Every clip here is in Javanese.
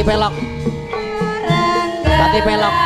pelok. Dadi pelok.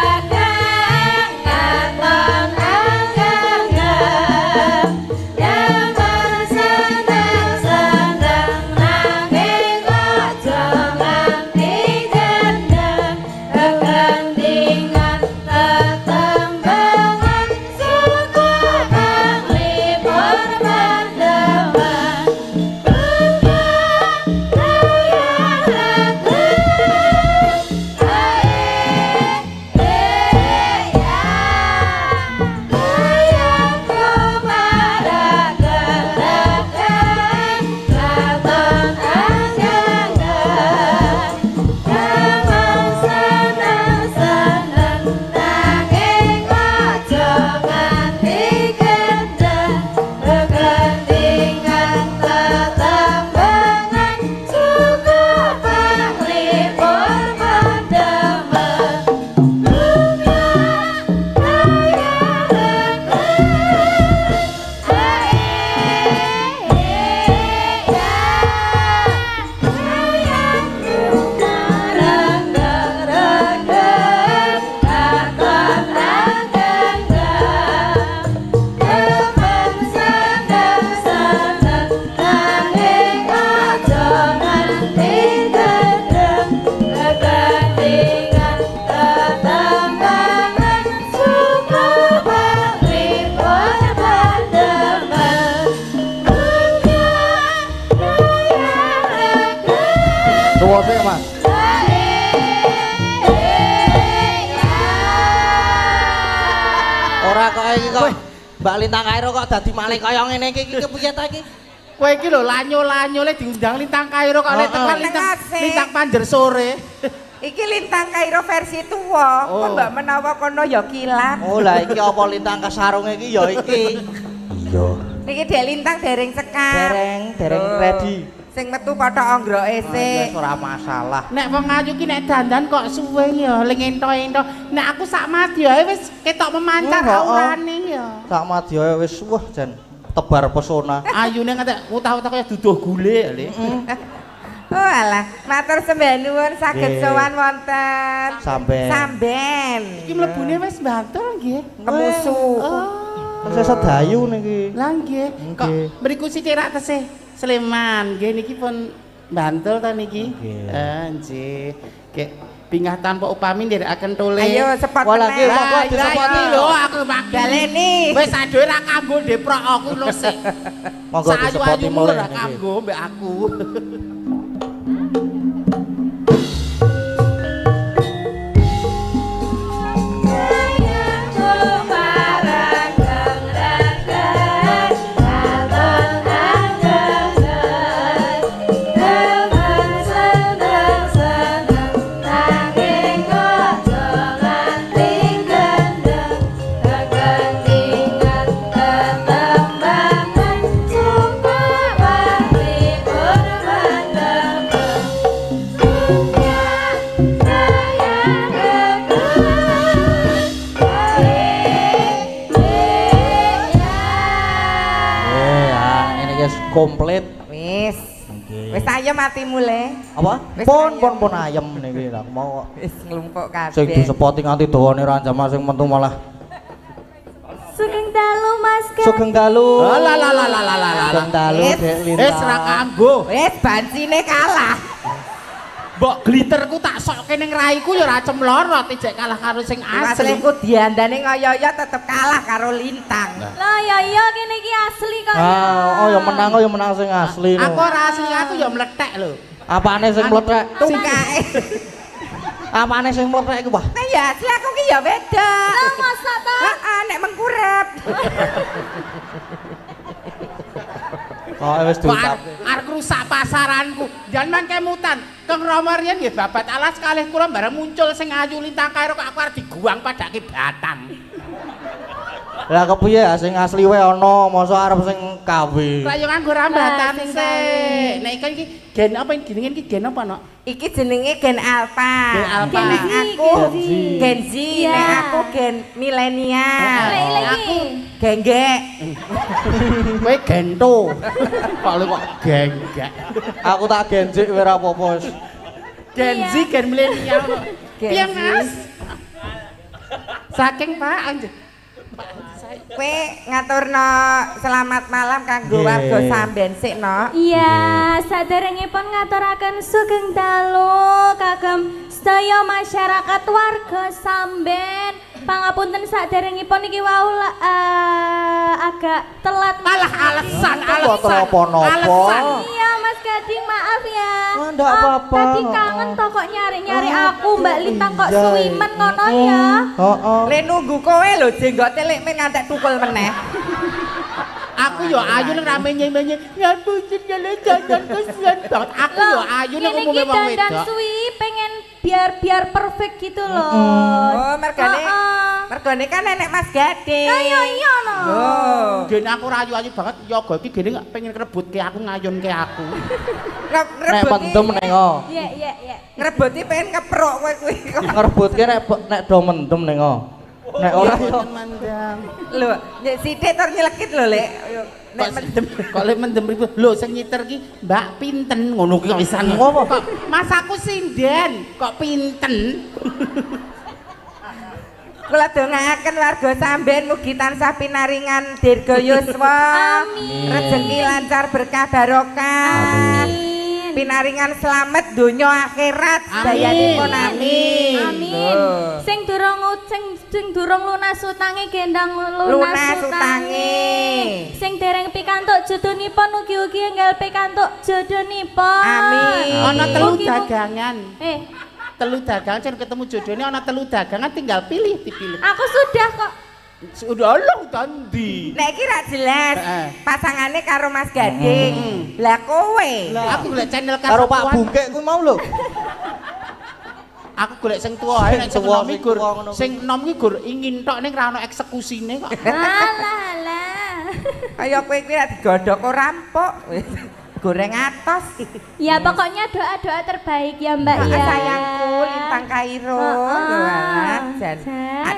Mbak Lintang Kairo kok dadi maling kaya ngene iki kepiye ta iki? Kowe iki lho lanyo-lanyole diundang Lintang Kairo kok nek tekan Lintang Panjer sore. Iki Lintang Kairo versi tuwa. Kok mbak menawa kono ya kilat. Oh lah iki apa Lintang Kasarunge iki ya iki. Iya. Niki Dek Lintang dereng sekar. Dereng ready. Sing metu kothok anggroke sik. Wis ora masalah. Nek wong ayu ki nek dandan kok suwe ya, ling ento-ento. Nek aku sak madyae wis ketok memancar aurane ya. Sak madyae wis wah jan tebar pesona. Ayune ngantek utah-utah kaya duduh gule le. Oh alah, matur sembah nuwun saged sowan wonten. Samben. Iki mlebune wis bantul nggih. Kemusu. Oh. Saya sedayu niki. Lah nggih. Kok mriku sicirak tesih Sleman, nggih niki pun Bantul ta niki? Nggih. Nggih, bingah tanpa upami nderekaken tole. Ayo sepot. Wah lagi monggo disepoti lho aku baleni. Wis aduh ra kanggo deprok aku lho sik. Monggo disepoti mulai ra kanggo mbek aku. Komplit wis wis ayem atimu le apa pon ayem niki lho mau wis nglumpuk kabeh sing disepoti nganti dawane rancama sing mentu malah Sugeng dalu Mas Kak. Sugeng dalu Sugeng dalu Dek Lintang wis ra kanggo wis bancine kalah mbok glitterku tak sokke ning raiku ya ora cemlorot ijek kalah karo sing asli. Asliku diandane ngoyo-yo tetep kalah karo Lintang. Lah ya iya kene iki asli kok. Oh ya menang sing asli. Aku ora asli aku ya mlethek lho. Apane sing mlethek? Tungkae. Apane sing mlethek iku, Wah? Nah ya asli aku ki ya beda. Lah masa ta? Heeh, nek mengkurep. Oh wis diucap. Arep rusak pasaranku. Jangan kemutan. Kang Rama riyen nggih babat alas kalih kula bareng muncul sing ayu Lintang Kairo kok aku arep diguwang padake batang. Lah kepiye sing asli wae ana, mosok arep sing KW. Lah yo nganggo rambatan sik. Nek iki gen apa jenenge iki gen apa nok? Iki jenenge gen alpha. Gen alpha. Nek aku gen Z, nek aku gen milenial. Aku genggek. Kowe gento. Kok lu kok genggek. Aku tak genjik ora apa-apa wis. Gen Z, gen milenial. Piye Mas? Saking Pak anjir. Kowe ngaturno selamat malam kanggo warga sampean sik no. Iya, saderengipun ngaturaken sugeng dalu kagem sedaya masyarakat warga Samben. Pangapunten saderengipun iki wau agak telat. Malah alasan. Iya Mas Gading, maaf ya. Ndak apa-apa. Tadi kangen toh kok nyari-nyari aku Mbak Lintang kok suwimen ngono ya. Heeh. Le nunggu kowe lho jenggote lek men ngantek tukul meneh. Aku yo ayu nek rame nyenyi. Ngapunten kalian jangan kesian banget. Aku yo ayu nek umume wong wedok. Dan suwi pengen biar perfect gitu loh. Oh, mergane kan nenek Mas Gading. Iya no. Oh. Gene aku rayu-ayu banget yoga iki gene pengen ngrebutke aku ngayunke aku. Nek mendem ning o. Iya. Ngrebuti pengen keprok kowe kuwi. Ngrebutke nek do mendem ning o. Nek ora yo mandang. Lho, nek sithik tur nyelekit lho lek. Nek mendem Kok lek mendem ribu. Lho sing nyiter ki Mbak pinten ngono ki wisan. Ngopo? Kok Mas aku sinden kok pinten. kula dongaaken warga sampean mugi tansah pinaringan dirga yuswa. Amin. Rezeki lancar berkah barokah. Amin. Pinaringan selamat donya akhirat sedayanipun amin. Amin. Sing durung lunas utange gendang lunas utange. Sing dereng pikantuk jodhonipun ugi-ugi enggal pikantuk jodhonipun. Amin. Ana telu dagangan. Telu dagangan jan ketemu jodohnya ana telu dagangan tinggal dipilih. Aku sudah kok. Sudah long tandi. Nek iki ra jelas pasangane karo Mas Gading. Lah kowe. Aku golek channel karo Pak Bungkek kuwi mau lho. Aku golek sing tuwa ae nek sing nom iki gur. Sing nom iki gur ingin tok ning ra ono eksekusine kok. Alah. Kaya kowe kuwi ra digodhog ora rampok. Goreng atos. Ya pokoknya doa-doa terbaik ya Mbak ya. Sayangku Lintang Kairo. Jan.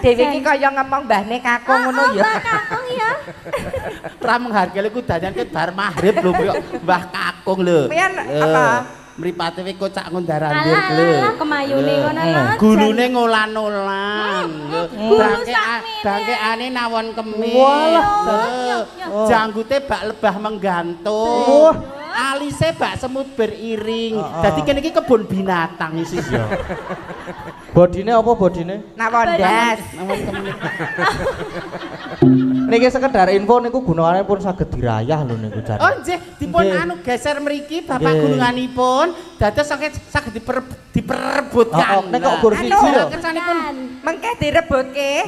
Dewe iki kaya ngomong mbahne kakung ngono ya. Mbah kakung ya. Ra menghargai ku dandan ke bar maghrib lho Mbah kakung lho. Pian apa? Mripate kowe kocak ngundarandir lho. Alah kemayune ngono lho. Gulune ngolan-olan. Bangkeane nawon kemis. Janggute bak lebah menggantung. Alise bak semut beriring. Dadi kene iki kebun binatang isi ya. Bodine apa bodine? Nawondas. Nawon kemis. Niki sekedar info niku gunungane pun saged dirayah lho niku jan. Oh nggih, dipun anu geser mriki Bapak gununganipun dados saged diperebutkan. Nek kok gur siji lho. Kersanipun mengke direbutke.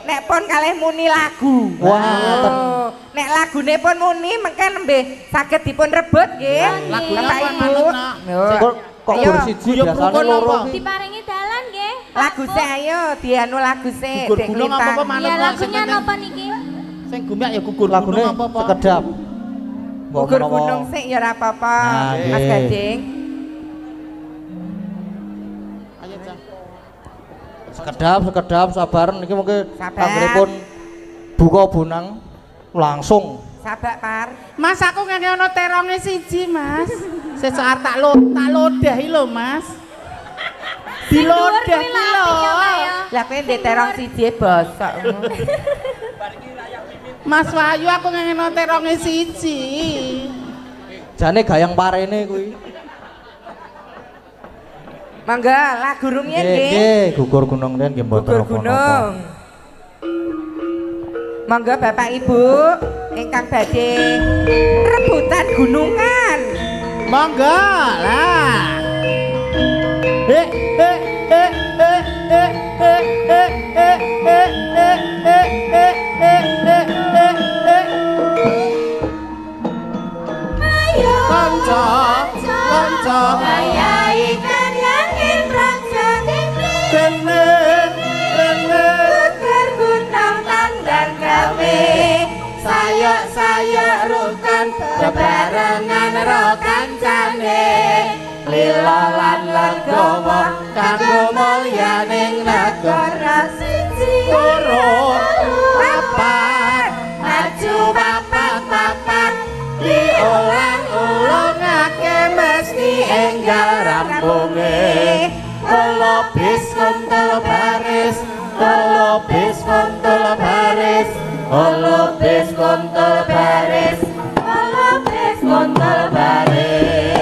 Nek pun kalih muni lagu. Wah, nek lagune pun muni mengke nembe saged dipun rebut nggih. Lagune Bapak apa Ibu. Kok gur siji biasane loro. Diparingi dalan nggih. Lagu sik ayo dianu lagu sik. Gugur gunung apa manut Ya lagunya napa niki? sing gumek ya gugur Lagune gunung apa sekedap. Gugur gunung sik ya ora apa-apa. Mas Gading. Ayo Cak. Sekedap sabar niki mungkin Sabar. anggenipun buka bonang langsung. Sabak par. Mas aku ngene ana teronge siji Mas. Sesuk tak lodahi lho Mas. Dilodah ki lho. Lah kowe ndek terong siji bosok. Mas Wahyu aku ngene ana teronge siji. Jane gayang parene kuwi. Mangga lagu rumiyin nggih. Nggih, gugur gunung den nggih mboten Gugur napa-napa. gunung. Mangga Bapak Ibu ingkang badhe rebutan gunungan. Monggo lah. Kanca Ayahi kan yakin praja kene Gugur gunung tandang gawe. sayok rukan bebarengan ro kancane lila lan legowo kanggo mulyaning negara siji loro papat maju papat diulang-ulangake mesti enggal enggal rampunge kala bis kuntul baris kala bis kuntul baris kala bis kuntul baris kala bis kuntul baris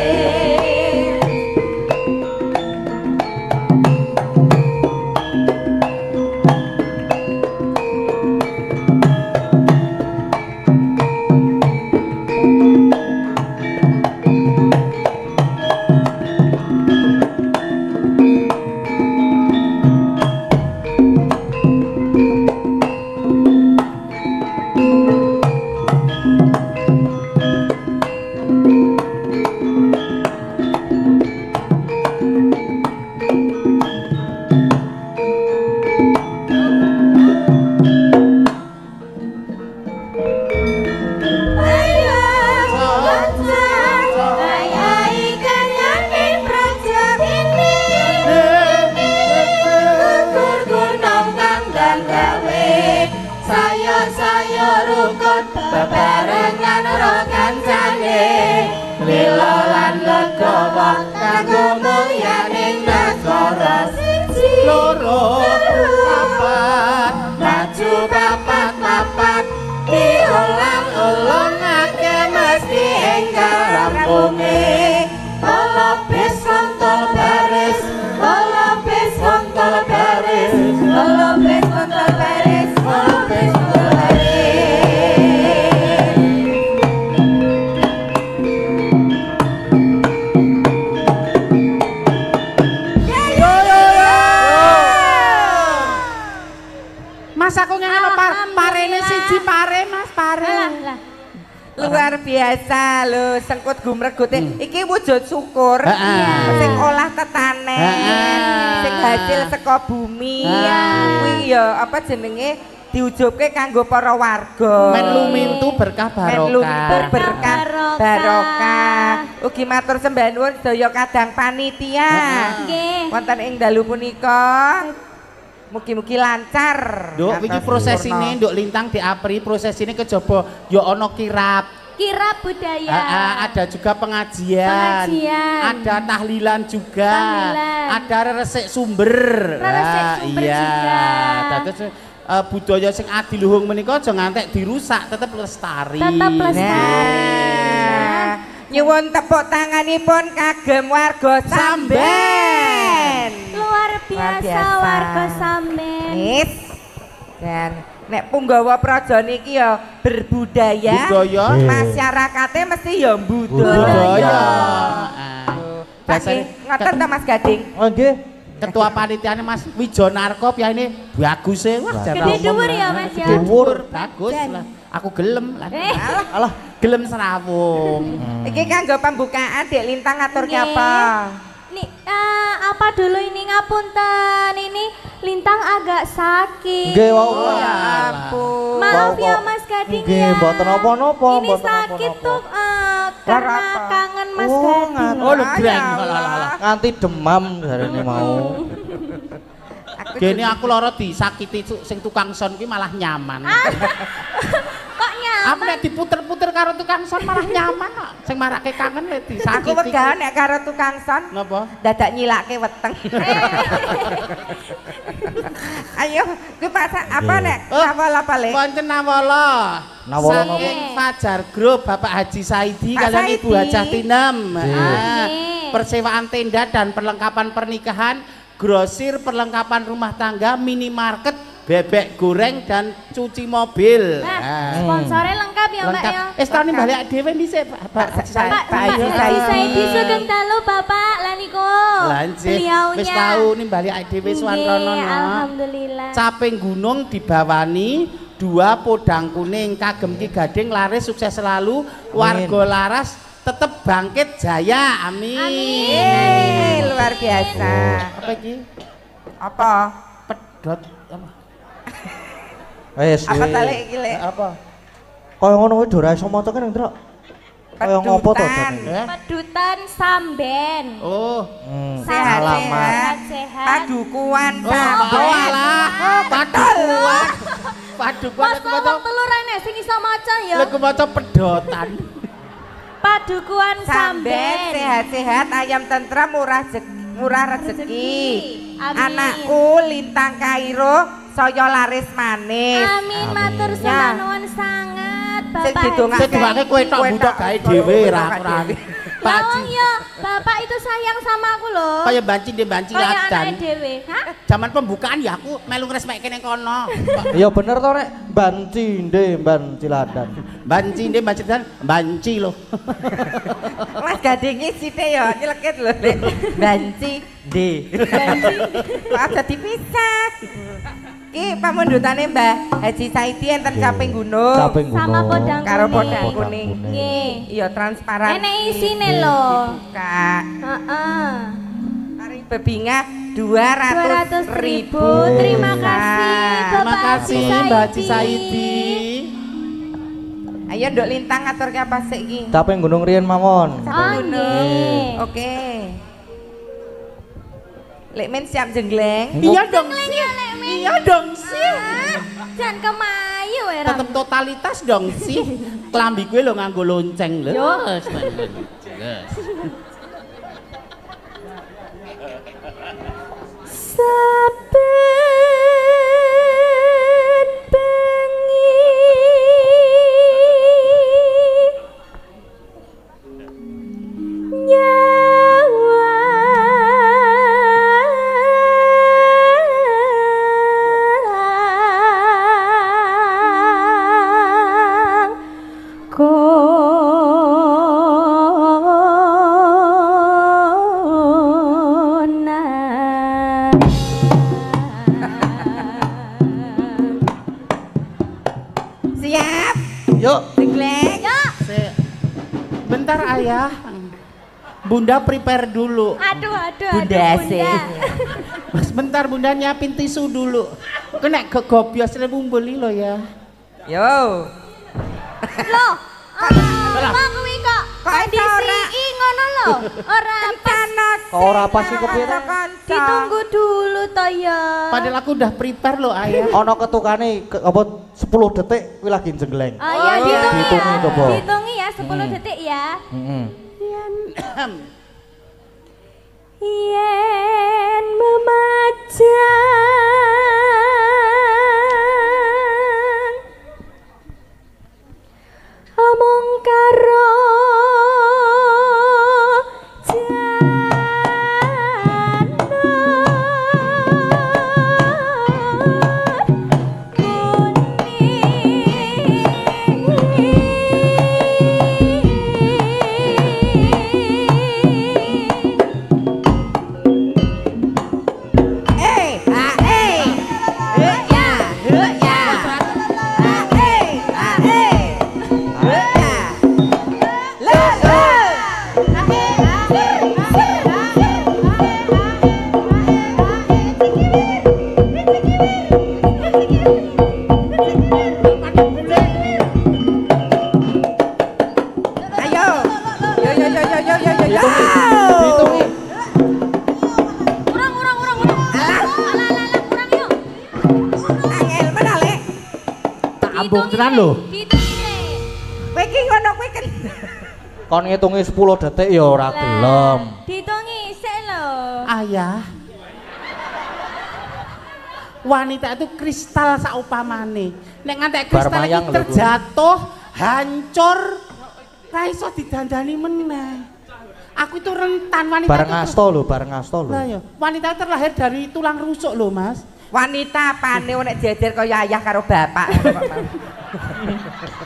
bebarengan karo kancane lila lan legawa kanggo mulyaning nagara siji loro papat maju papat diulang-ulangake mesti enggal rampunge kala bis kuntul baris kala bis kuntul baris kala bis kuntul baris kala bis kuntul baris Mas aku ngene parene siji pare Mas pare. Luar biasa lho sengkut gumregute iki wujud syukur sing olah tetanen sing hasil saka bumi kuwi ya apa jenenge diujubke kanggo para warga men lumintu berkah barokah barokah ugi matur sembah nuwun sedaya kadang panitia wonten ing dalu punika mugi-mugi lancar. Nduk iki prosesine nduk lintang diapri prosesine kejaba ya ana kirap budaya. Ada juga pengajian. Ada tahlilan juga. Ada resik sumber. Juga. Dados budaya sing adiluhung menika aja ngantek dirusak, tetep lestari. Nyuwun tepuk tanganipun kagem warga Samben. Luar biasa warga Samben. Dan nek Punggawa Praja niki ya berbudaya. Masyarakatnya mesti ya budaya. Ngoten ta Mas Gading? Oh nggih. Ketua panitiane Mas Wijonarko ini bagus e. Wah, gede dhuwur ya Mas ya. Dhuwur bagus lah. Aku gelem lah. Alah, gelem serawung. Iki kanggo pembukaan Dik Lintang ngaturke apa? Nih, apa dulu ini ngapunten ini Lintang agak sakit. Nggih, ya ampun. Maaf ya Mas Gading nggih, ya. mboten napa-napa, Ini sakit tuh karena kangen Mas Gading. Oh, legreng. Nganti demam jarene mau. Gene aku lara disakiti sing tukang son ki malah nyaman. Kok nyaman? Aku nek diputer-puter karo tukang son malah nyaman kok. Sing marake kangen wis disakiti. Aku wegah nek karo tukang son. Napa? Dadak nyilake weteng. Ayo, kuwi pasak apa nek? Nawala apa le? Wonten nawala. Nawala saking Fajar Group Bapak Haji Saidi kalian Ibu Hajah Tinem. Persewaan tenda dan perlengkapan pernikahan, grosir perlengkapan rumah tangga, minimarket, bebek goreng dan cuci mobil. Sponsornya lengkap ya Mbak ya. Setahun balik dhewe dhisik Pak Haji Saidi sugeng dalu Bapak laniko. Beliaunya. Wis tau nimbali dhewe swantrono. Alhamdulillah. Caping gunung dibawani 2 podang kuning kagem Ki Gading laris sukses selalu warga laras tetep bangkit jaya amin. Amin. Luar biasa. Apa iki? Apa? Pedot apa? Wis. Apa tali iki le? Apa? Kaya ngono kuwi ora iso maca kan, Ndra. Kaya ngopo to jane? Pedutan Samben. Oh. Sehat-sehat. Padukuan Samben. Alah, padukuan. Padukuan aku maca. Mas telur rene sing iso maca ya. Lek maca pedotan. Padukuhan Samben Samben. sehat-sehat, ayam tentrem, murah rezeki. Amin. Anakku Lintang Kairo saya laris manis. Amin, matur sembah nuwun sanget Sing Bapak. didongake Sing dongake kowe tok budak gawe dhewe ra kurang. Lawang ya, Bapak itu sayang sama aku loh. Kaya banci ndek banci Kayak ladan. anake dhewe. Hah? Zaman pembukaan ya aku melu ngresmekke ning kono. Ya bener to Rek, banci ndek ban ciladan. Banci ndek banci dan banci lho. Mas gadingi sithik ya nyelekit lho Nek. Banci D. Kok aja dipisah. Ki pamundutane Mbah Haji Saidi enten Caping Gunung. Caping Sama gunung. podang Karo kuning. podang kuning. Nggih. Iya transparan. Enek isine lho. Dibuka. Heeh. Paring bebinga 200.000. 200.000. Terima kasih Terima Bapak kasih Haji Mbak Haji Saidi. Ayo Nduk Lintang ngaturke apa sik iki? Caping gunung riyen mawon. Oh nggih. Oke. Lek men siap jenggleng. Iya dong Leng sih. ya lek men. Iya dong sih. Jangan kemayu ya. Tetep totalitas dong sih. Klambi gue lo nganggo lonceng lho. Yo. Jelas. Saben bengi nyawang konan. Siap. Yuk. Jenggleng. Bentar ayah. Bunda prepare dulu. Aduh, Bunda sih. Mas bentar bunda nyiapin tisu dulu. Kena kegobios mumbuli lo ya. Yo. Loh, apa kuwi kok kondisi ngono lho. Ora pas. Kok ora pas sih kepiye ta? Ditunggu dulu to ya. Padahal aku udah prepare lo ayah. Ana ketukane apa 10 detik kuwi lagi jenggleng. Oh iya, dihitung Dihitungi ya. coba. Dihitungi ya 10 detik ya. Heeh. Yen memajang among karo Dihitungi. Kurang. Alah, kurang yuk. Angel mana Lek? Tak ambung tenan lho. Dihitungi Le. Kowe iki ngono kowe kan. Kon ngitungi 10 detik ya ora gelem. Dihitungi sik lho. Ayah. Wanita itu kristal saupamane. Nek ngantek kristal Barmayang iki lho, Bu. terjatuh, hancur, ra iso didandani meneh. Aku itu rentan wanita Bareng itu. asto lho, bareng asto lho. Lah ya, wanita terlahir dari tulang rusuk loh, Mas. Wanita apane nek jejer kaya ayah karo bapak.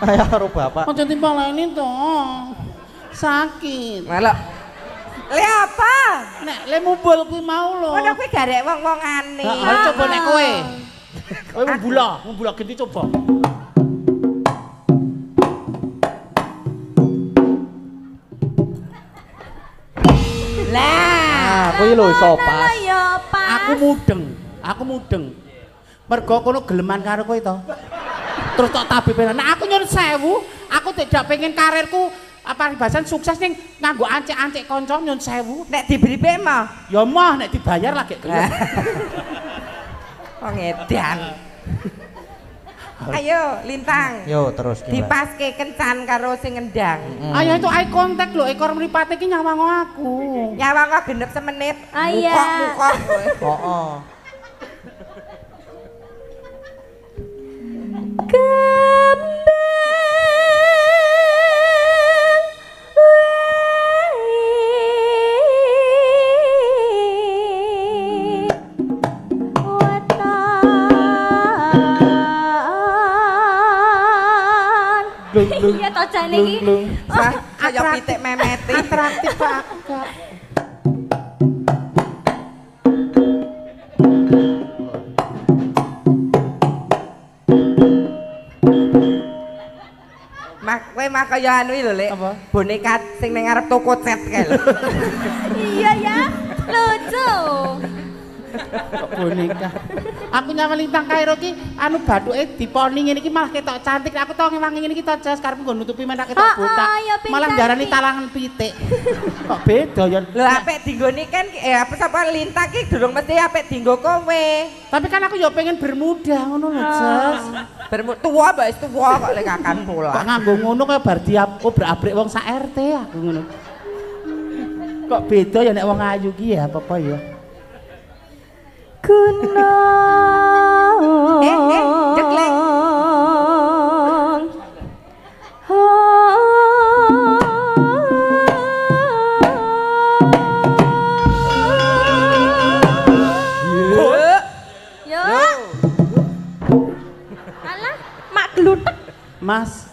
Ayah karo bapak. Ojo timpaleni to. Sakit. Malah. Le apa? Nek le mubul kuwi mau lho. Ngono kowe garek wong-wongane. Heeh, coba nek kowe. Kowe mumbula ganti coba. Lah. Kuwi lho iso Lah pas. ya pas. Aku mudeng. Mergo kono geleman karo kowe to. Terus tok tabib. Nah aku nyuwun sewu, aku tidak pengen karirku paribasan sukses ning nganggo ancek-ancek kanca nyuwun sewu. Nek diberi pema. Ya mah nek dibayar lagi gelem. Oh ngedan. Ayo Lintang. Yo terus gimana? Dipaske kencan karo sing ngendang. Ayo itu eye contact lho, ekor mripate iki nyawang aku. Nyawang kok genep semenit. Iya. Mukok-mukok. Heeh. Iya toh jane iki. Wah, kaya pitik memeti. Atraktif Pak aku, Kak. Kowe mah kaya anu lho, Lek. Boneka sing ning ngarep toko cet kae lho. Iya ya. Lucu. Kok boneka. Aku nyawang Lintang Kairo ki anu bathuke diponi ngene iki malah ketok cantik. Aku tau ngewangi ngene iki to jas karep nggo nutupi menak ketok botak. Malah ndarani talangan pitik. Kok beda ya. Lho apik dinggone kan apa sapa Lintang ki durung mesti apik dinggo kowe. Tapi kan aku ya pengen bermuda ngono lho, Jas. Tua mbak wis tua kok lek akan pola. Kok nganggo ngono kaya bar diabrik wong sak RT aku ngono. Kok beda ya nek wong ayu ki ya apa ya. Gunung Jeklek. Yo. Alah, mak glutek. Mas.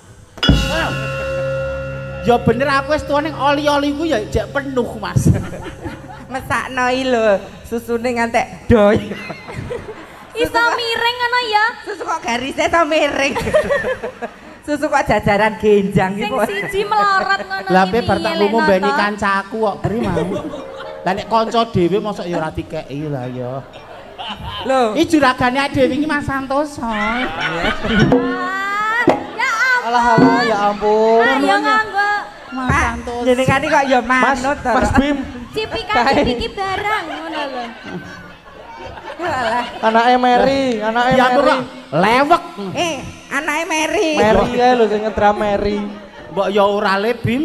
Ya bener aku wis tuwa ning oli-oli ku ya jek penuh, Mas. Mesakno i lho, susune ngantek doy. Iso miring ngono ya. Susu kok garise to miring. Susu kok jajaran genjang Sing iki kok. siji melorot ngono Lah pe iki, bar tak Lek ngombeni Noto. kancaku kok beri mau. Lah nek kanca dhewe mosok ya ora dikeki lah ya. Lho, Iki juragane dhewe iki Mas Santoso. Ah, ya ampun. Alah alah ya ampun. Ayo nganggo Mas Pak, Santoso. jenengan iki kok ya Mas, manut to. Mas Bim, cipiki barang ngono lho. Alah. anake Mary, anake Ya aku Mary. kok lewek. Anake Mary. Mary kae lho sing ngedram Mary. Mbok ya ora le Bim.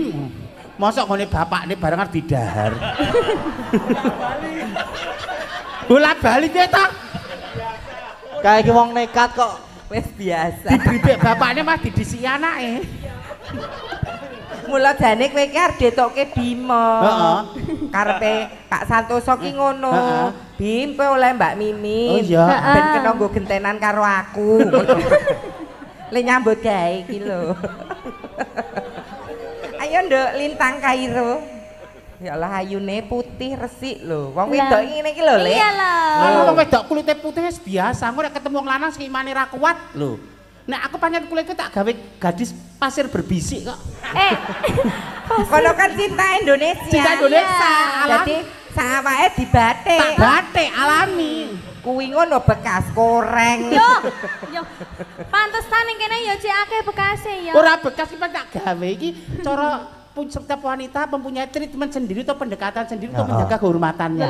Mosok ngene bapakne bareng arep didahar. Bola bali piye to? Kayak iki wong nekat kok. Wis biasa. Dibibik bapakne Mas didisi anake. Mula jane kowe iki arep detokke Bima. Heeh. Karepe Kak Santoso ki ngono. Heeh. Bim kowe oleh Mbak Mimin. Oh iya. Ben kena nggo gentenan karo aku. Le nyambut gawe iki lho. Ayo nduk Lintang Kairo. Ya Allah ayune putih resik lho. Wong wedok ngene iki lho, Le. Iya lho. Lah wong wedok kulite putih wis biasa. Engko nek ketemu wong lanang sing imane ra kuat lho. Nek aku pancen kulitku tak gawe gadis pasir berbisik kok. Kono kan cinta Indonesia. Cinta Indonesia, alami. Jadi sawake dibatik. Tak batik alami. Kuwi ngono bekas koreng. Yo, yo. Pantesan ning kene yo cek akeh bekase ya. Ora bekas iki tak gawe iki cara setiap wanita mempunyai treatment sendiri atau pendekatan sendiri untuk menjaga kehormatannya.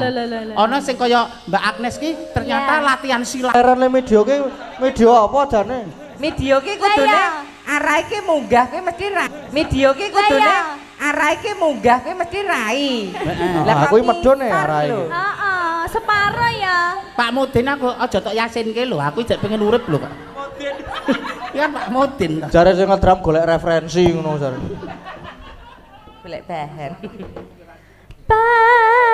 Ono sing kaya Mbak Agnes ki ternyata latihan silat. Lerane media ki media apa jane? Media ki kudune arah iki munggah kuwi mesti rai. Media ki kudune arah iki munggah kuwi mesti rai. Lah aku medhone arah iki. Heeh, separo ya. Pak Mudin aku aja tok yasinke lho, aku jek pengen urip lho kok. Iya Pak Mudin. Jare sing ngedram golek referensi ngono jare. Golek bahan. Pacitan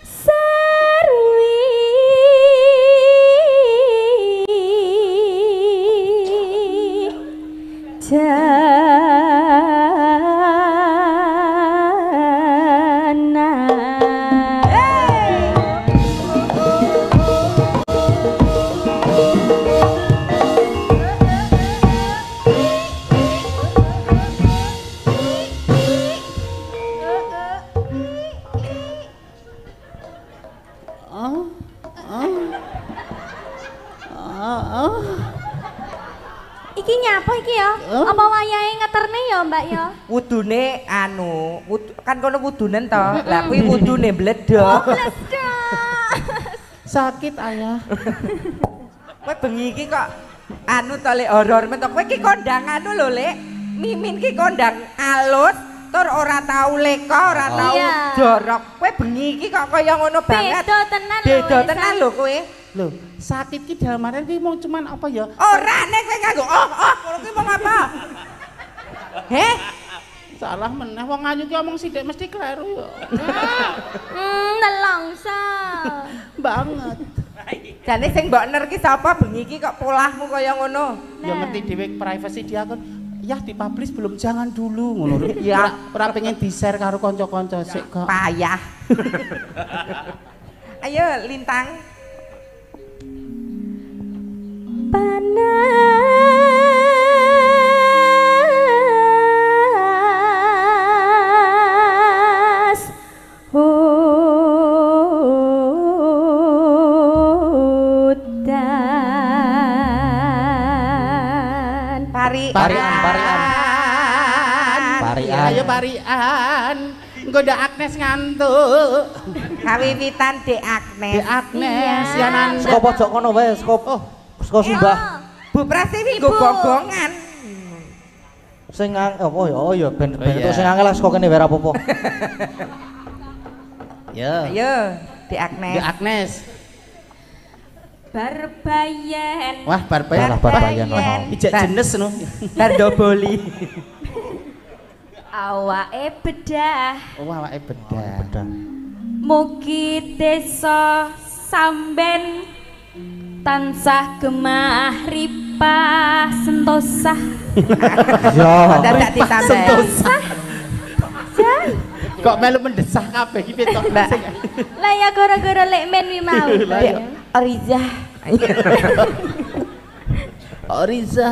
Serwi Iki nyapa iki ya? Apa wayahe ngeterne ya, Mbak ya? Wudune kan kono wudunen to. Lah kuwi wudune bledok. Bledas. Sakit ayah. Kowe bengi iki kok anu to lek horor mentok. Kowe iki kondang anu lho lek. Mimin ki kondang alus tur ora tau leka, ora tau jorok. Kowe bengi iki kok kaya ngono banget. Beda tenan lho. Beda tenan lho kowe. Loh, sakit ki dalemanan ki mau cuman apa ya? Ora nek kowe nganggo ngono ki mau apa? Heh? Salah meneh wong ayu ki omong sithik mesti kleru ya. Nelongso. Banget. Jane sing mbok ner ki sapa bengi iki kok polahmu kaya ngono? Ya ngerti dhewe privacy dia kan. Ya dipublish belum jangan dulu ngono. Ya ora pengen di-share karo kanca-kanca sik kok. Payah. Ayo Lintang. Panas hutan. Parian. Ayo parian. Engko Dek Agnes ngantuk. Kawiwitan Dek Agnes. Dek Agnes ya nang Saka pojok kono wae, saka Sumba. Bu Prasiwi nggo gonggongan. Sing apa ya ben itu sing angel saka kene wae ora apa-apa. Ya. Ayo Dek Agnes. Dek Agnes. Barbayan. Wah, barbayan. Lah barbayan wah. Ijak jenes no. Bardoboli. Awake bedah. Oh, awake bedah. Mugi desa samben tansah gemah ripah sentosah. Ya. Dadak ditambah. Kok melu mendesah kabeh iki piye to? Lah ya gara-gara lek men wi mau. Oriza. Oriza.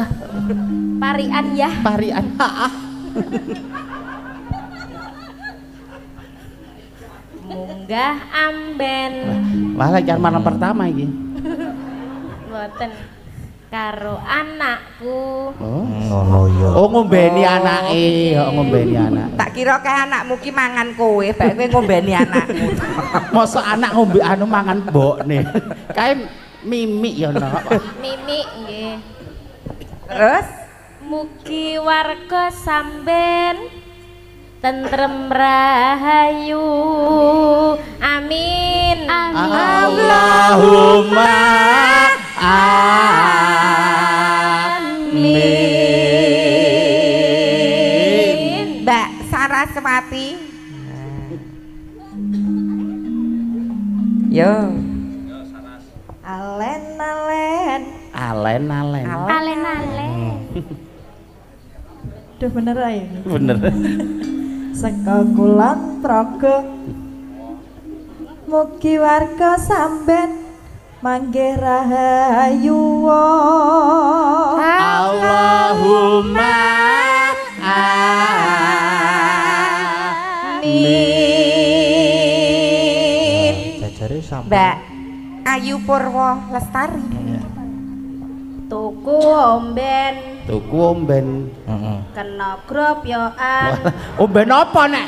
Parian ya. Parian. Munggah amben. Wah, lagi malam pertama iki. Mboten karo anakku. Ngono ya. Oh, ngombeni anake, ngombeni anak. Tak kira kae anakmu ki mangan kowe, bae kowe ngombeni anakmu. Mosok anak ngombe anu mangan mbokne. Kae mimik ya no. Mimi nggih. Terus Mugi warga samben tentrem rahayu. Amin. Allahumma amin. Mbak Saraswati. Yo. Alen-alen. Alen-alen. Alen-alen. Duh bener ae. Bener. Seka kulon praga mugi warga samben manggih rahayu. Allahumma Amin. Jajare sampe. Mbak Ayu Purwo Lestari. Tuku omben Tuku omben. Heeh. kena gropyokan. Omben apa nek?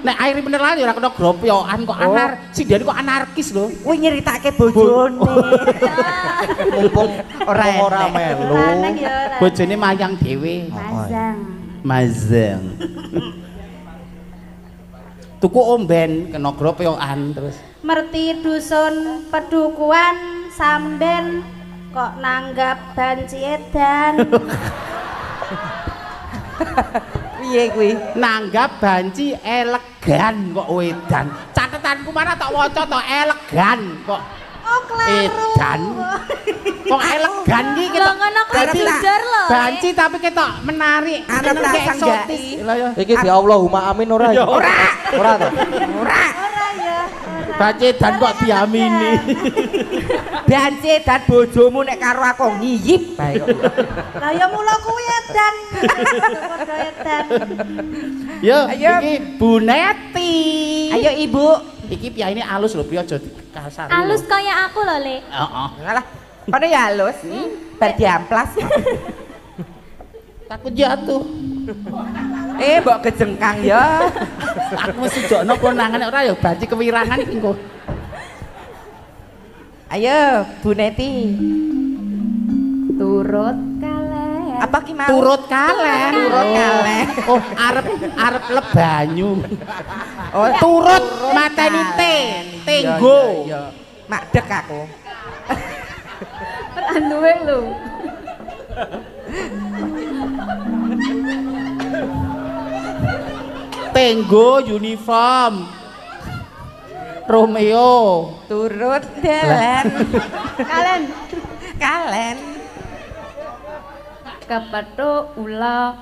Nek air mineral ya ora kena gropyokan kok si Dian kok anarkis lho. Kuwi nyeritake bojone. Mumpung Ora ora enek. melu. Lanang ya ora. Bojone mayang dhewe. Mazang. Mazang. Tuku omben kena gropyokan terus. Merti dusun pedukuan samben kok nanggap banci edan. Piye kuwi? Nanggap banci elegan kok wedan. Catetanku mana tak waca to elegan kok. Oh kleru. Edan. Kok elegan iki Lho ketok. ngono kuwi Arep tak- jujur lho. Banci tapi ketok menarik. Arep tak Kayak eksotis. sanggaki. Lah ya. Iki di Allahumma amin ora ya? Ora. Ora to. Ora. Ora ya. Banci dan kok diamini. Banci dan bojomu nek karo aku ngiyip bae kok. Lah ya mula kuwi edan. Padha edan. Yo, Ayo. iki Bu Neti. Ayo Ibu. Iki piyaine alus lho, piye aja kasar. Alus kaya aku lho, Lek. Heeh. Alah, kono ya halus. Bar diamplas. Takut jatuh. Mbok gejengkang ya. Aku mesti jokno konangan ora ya banci kewirangan iki engko. Ayo Bu Neti. Turut kalen. Apa ki mau? Turut kalen. Turut kalen. Oh, arep lebanyu. Oh, turut mateni tenggo. Iya. Madeg aku. Anuwe lho. Tenggo uniform. Romeo. Turut dalan. Kalen Kalen. kepethuk ula.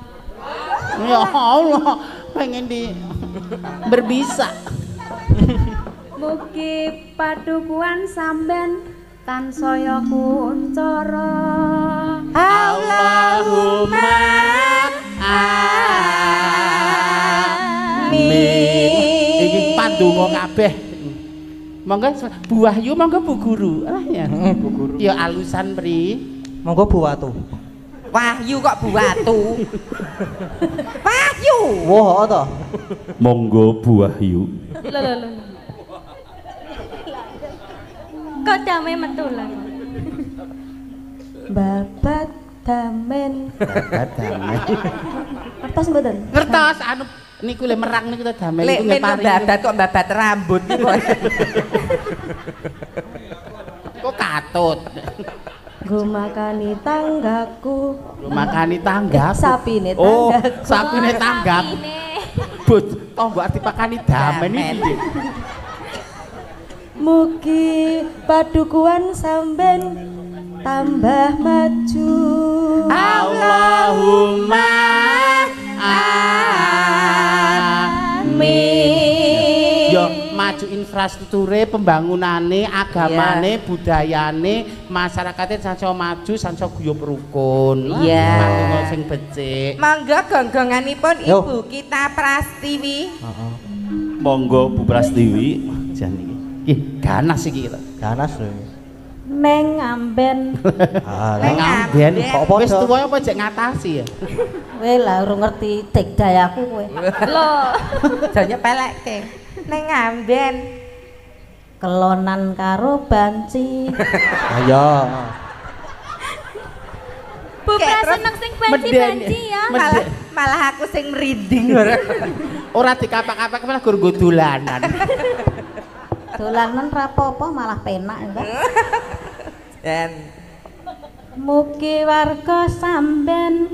Ya Allah, pengen berbisa. Mugi padukuan samben tansaya kuncara. Allahumma amin. Iki pandonga kabeh. Monggo Bu Wahyu, monggo Bu Guru. Ah ya. Bu Guru. Ya alusan pri. Monggo Bu Watu. Wahyu kok Bu Watu. Wahyu. Woh to. Monggo Bu Wahyu. Lho. Kok dame metu lah. Babat damen. Damai. Kertas mboten? Ngertos anu niku le merang niku ta damai Lek niku men ngepari. babat kok babat rambut niku. Kok katut. Nggo makani tanggaku. Makani tangga. Sapine Oh, tanggaku. sapine tangga. Bot, tonggo arti pakani damen Damen. iki. Mugi padukuan samben tambah maju. Allahumma amin. Yo maju infrastrukture, pembangunane, agamane, budayane, masyarakate sanso maju, sanso guyub rukun. Iya. Manungsa sing becik. Monggo gonggonganipun Yo. Ibu kita Prastiwi. Heeh. Monggo Bu Prastiwi. Jan iki. Ih, ganas iki kita. Ganas lho. Neng amben. Ah, Neng lah. Ngamben Kok podo? wis tuwa apa jek ngatasi ya? Kowe lah urung ngerti dikdayaku kowe. Lho. Jane pelekke. Neng amben. Kelonan karo banci. Ayo. Bu Kayak Pra terus seneng sing meden. banci-banci ya. Malah aku sing merinding. Ora dikapak-kapak malah gur nggo dolanan. Dolanan rapopo malah penak enggak. Dan Mugi warga samben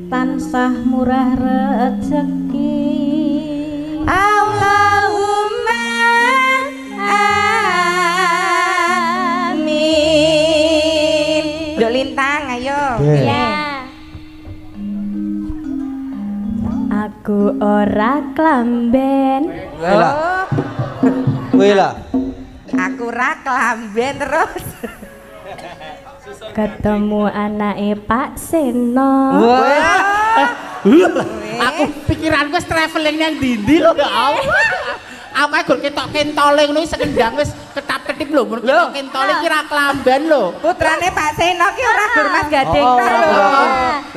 tansah murah rezeki. Allahumma amin. Dok Lintang ayo. Oke. Ya. Aku ora klamben. Oh, Kuwi lah. aku ra klamben terus. Ketemu anake Pak Seno. Wah. Aku pikiranku wis traveling nang ndi lho ya Allah. Awake gur ketok kentole ngono sekendang wis ketap-ketip lho, mun ketok kentole ki ra klamben lho. Putrane Pak Seno ki ora Gurmas Gading Oh, ta lho.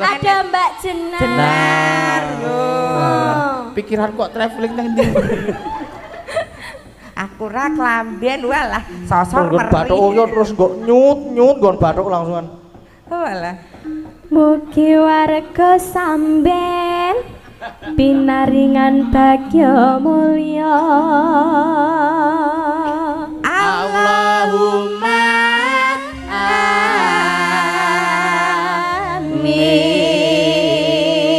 Ada Mbak Jenar. Jenar. Oh. Pikiran kok traveling nang ndi? Aku ra klamben walah sosok Nggon bathuk yo terus nggo nyut nggon bathuk langsungan. Walah. Mugi warga samben pinaringan bagya mulya. Allahumma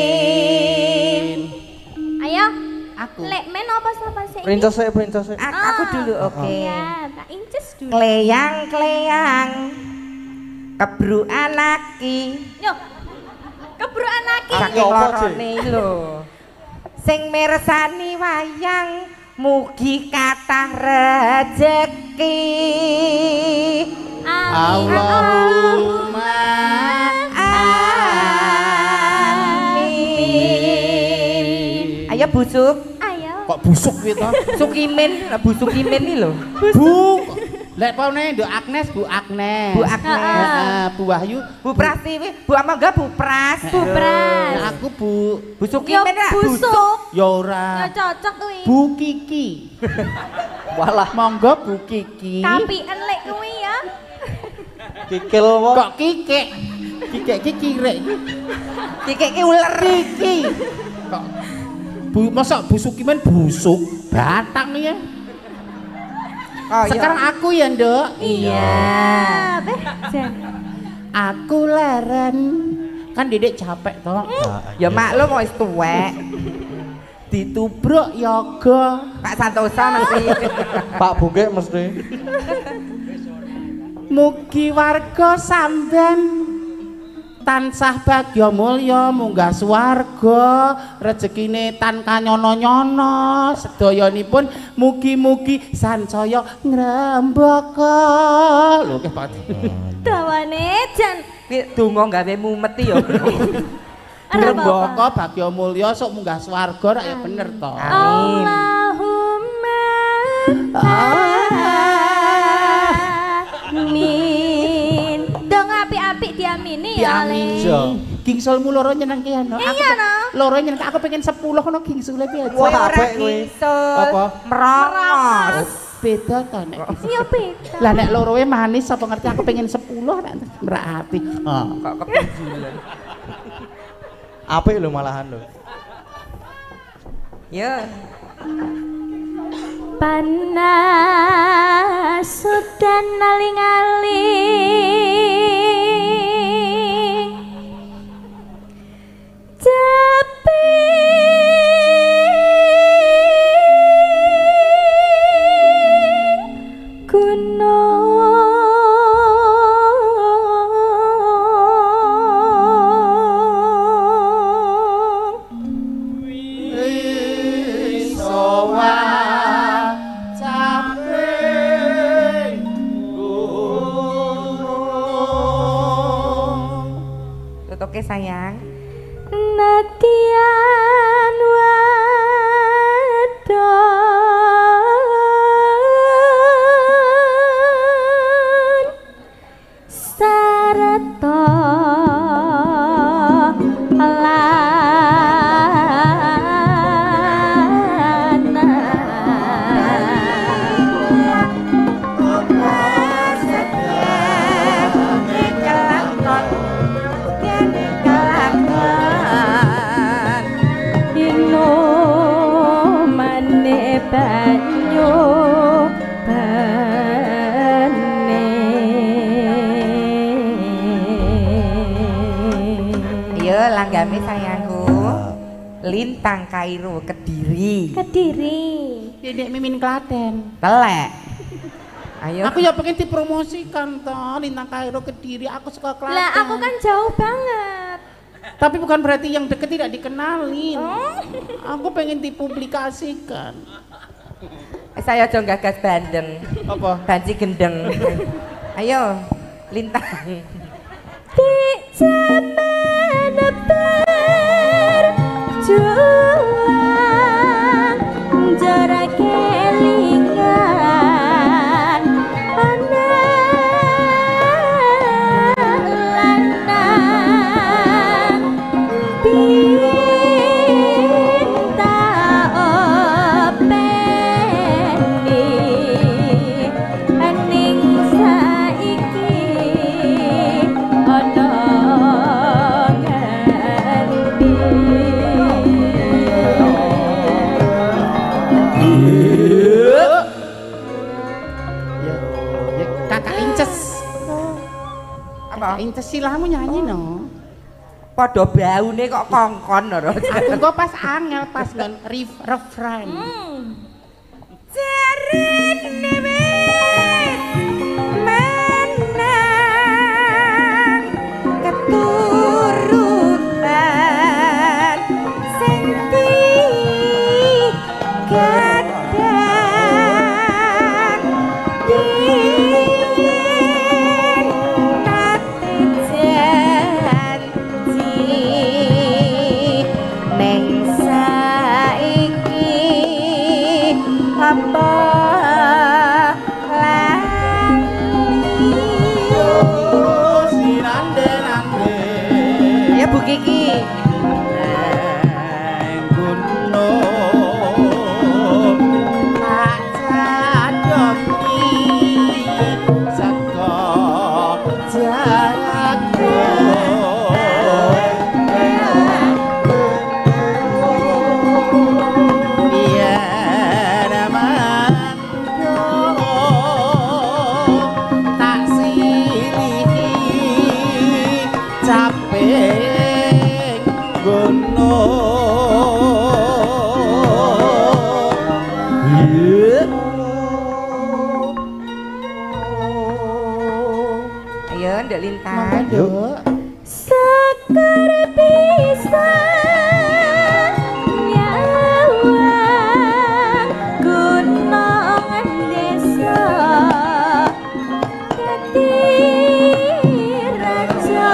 amin. Ayo. Aku. Lek men apa sapa sih? Princess. Aku dulu oke. Ya, tak inces dulu. Kleyang kebru anaki. Yo. Keburu anaki. Saking apa, lorone lho. Sing mirsani wayang mugi kathah rejeki. Allahumma amin. Ayo busuk. Ayo. kok busuk kuwi to? Sukimin, busuk Imin iki lho. Bu. Lek paune Nduk Agnes, Bu Agnes. Bu Agnes. Heeh, Bu Wahyu, Bu Prastiwi, Bu Amangga Bu Pras. Bu Pras. Nah, aku Bu Busuk Yo Imin ra busuk. ya ora. Ya cocok kuwi. Bu Kiki. Walah. Monggo Bu Kiki. Kapien lek kuwi ya. Kikil apa? Kok kikik? Kikik ki kirek. Kikik ki uler Iki. Kok masa busuk men busuk batang ya. Oh, Sekarang aku ya, Nduk. Iya. Beh, Jan. Aku leren. Kan Dedek capek toh. ya maklum wis tuwek. Ditubruk yoga. Pak Santosa mesti. Pak Bungkek mesti. Mugi warga sampean tansah bagya mulya munggah swarga rezekine tan kanyono-nyono sedayanipun mugi-mugi sansaya ngrembaka lho nggih Pak Dawane Jan. Donga gawe mumet ya. ngrembaka bagya mulya sok munggah swarga rak ya bener to Allahumma amin. Dong apik-apik diamini ya Le. gingsulmu loro nyenengke ana Iya no. loro nyenengke aku pengen 10 ngono gingsule piye Kowe ora apik kowe. gisul. Apa? Merongos. beda to nek Ya beda. lah nek loroe manis apa ngerti aku pengen 10 nek merak ati Kok kepijulan. Apik lho malahan lho. Ya. Panas sudan aling-aling Jepi Tutuke sayang. Nakian wadon sarata banyu bane Iya langgame sayangku. Lintang Kairo Kediri. Kediri Dedek Mimin Klaten Telek. Ayo. aku ya pengen dipromosikan toh Lintang Kairo Kediri aku suka Klaten Lah aku kan jauh banget. tapi bukan berarti yang deket tidak dikenalin aku pengen dipublikasikan Saya aja gagas bandeng. apa? Banci gendeng. Ayo, Lintang. di zaman berjuang jarak kelingan anak lanang pinta openi aning saiki ana Ya, kakak Inces Apa? Inces silamu nyanyi no Padha baune kok kongkon lho. aku pas angel pas ngon refrain Jarene wis menang keturunan sing digadang biyen nate janji neng saiki apa Ya, Nduk Lintang. Monggo, Nduk. Sekar bisa nyawang gunung desa dadi raja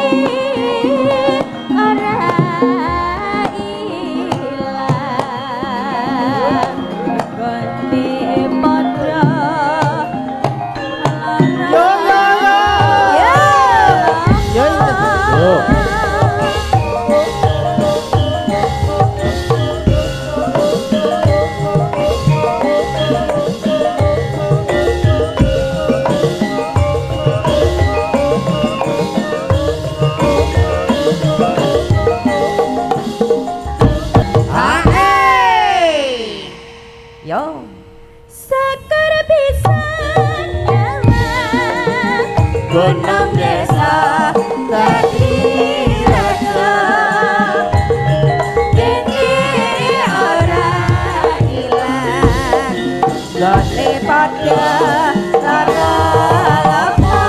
kini ora ilang gone padha Yo. Sekar bisa nyawang gunung desa dadi raja kini ora ilang Gone padha lara apa.